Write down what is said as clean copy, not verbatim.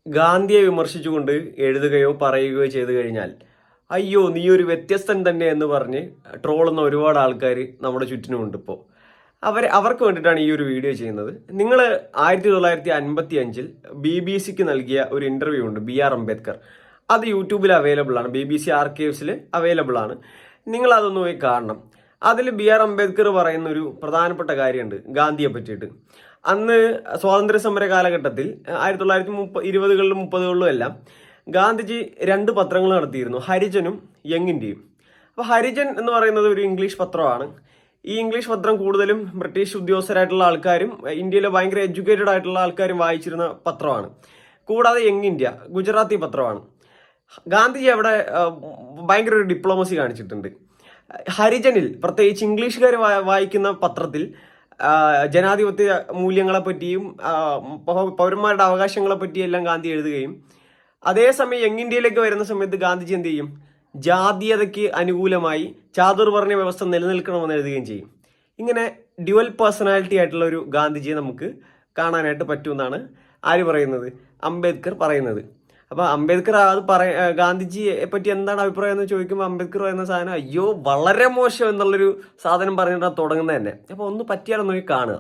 ഗാന്ധിയെ വിമർശിച്ചുകൊണ്ട് എഴുതുകയോ പറയുകയോ ചെയ്തു കഴിഞ്ഞാൽ അയ്യോ നീ ഒരു വ്യത്യസ്തൻ തന്നെ എന്ന് പറഞ്ഞ് ട്രോളുന്ന ഒരുപാട് ആൾക്കാർ നമ്മുടെ ചുറ്റിനുമുണ്ട് ഇപ്പോൾ. അവർക്ക് വേണ്ടിയിട്ടാണ് ഈ ഒരു വീഡിയോ ചെയ്യുന്നത്. നിങ്ങൾ 1955 BBC നൽകിയ ഒരു ഇന്റർവ്യൂ ഉണ്ട്, BR അംബേദ്കർ. അത് യൂട്യൂബിൽ അവൈലബിൾ ആണ്, BBC ആർക്കൈവ്സിൽ അവൈലബിൾ ആണ്. നിങ്ങൾ അതൊന്ന് പോയി കാണണം. അതിൽ BR അംബേദ്കർ പറയുന്ന ഒരു പ്രധാനപ്പെട്ട കാര്യമുണ്ട് ഗാന്ധിയെ പറ്റിയിട്ട്. അന്ന് സ്വാതന്ത്ര്യ സമര കാലഘട്ടത്തിൽ 1920കളിലും 30കളിലും എല്ലാം ഗാന്ധിജി 2 പത്രങ്ങൾ നടത്തിയിരുന്നു, ഹരിജനും യങ് ഇന്ത്യയും. അപ്പോൾ ഹരിജൻ എന്ന് പറയുന്നത് ഒരു ഇംഗ്ലീഷ് പത്രമാണ്. ഈ ഇംഗ്ലീഷ് പത്രം കൂടുതലും ബ്രിട്ടീഷ് ഉദ്യോഗസ്ഥരായിട്ടുള്ള ആൾക്കാരും ഇന്ത്യയിലെ ഭയങ്കര എഡ്യൂക്കേറ്റഡ് ആയിട്ടുള്ള ആൾക്കാരും വായിച്ചിരുന്ന പത്രമാണ്. കൂടാതെ യങ് ഇന്ത്യ ഗുജറാത്തി പത്രമാണ്. ഗാന്ധിജി അവിടെ ഭയങ്കര ഒരു ഡിപ്ലോമസി കാണിച്ചിട്ടുണ്ട്. ഹരിജനിൽ പ്രത്യേകിച്ച് ഇംഗ്ലീഷുകാർ വായിക്കുന്ന പത്രത്തിൽ ജനാധിപത്യ മൂല്യങ്ങളെ പറ്റിയും പൗരന്മാരുടെ അവകാശങ്ങളെ പറ്റിയും എല്ലാം ഗാന്ധി എഴുതുകയും, അതേസമയം യങ് ഇന്ത്യയിലേക്ക് വരുന്ന സമയത്ത് ഗാന്ധിജി എന്ത് ചെയ്യും, ജാതീയതയ്ക്ക് അനുകൂലമായി ചാതുർവർണ്ണ വ്യവസ്ഥ നിലനിൽക്കണമെന്ന് എഴുതുകയും ചെയ്യും. ഇങ്ങനെ ഡ്യുവൽ പേഴ്സണാലിറ്റി ആയിട്ടുള്ള ഒരു ഗാന്ധിജിയെ നമുക്ക് കാണാനായിട്ട് പറ്റുമെന്നാണ് ആര് പറയുന്നത്, അംബേദ്കർ പറയുന്നത്. അപ്പൊ അംബേദ്കർ അത് ഗാന്ധിജിയെ പറ്റി എന്താണ് അഭിപ്രായം എന്ന് ചോദിക്കുമ്പോൾ അംബേദ്കർ പറയുന്ന സാധനം അയ്യോ വളരെ മോശം എന്നുള്ളൊരു സാധനം പറഞ്ഞിട്ടാണ് തുടങ്ങുന്നത് തന്നെ. അപ്പൊ ഒന്ന് പറ്റിയാലൊന്നും കാണുക.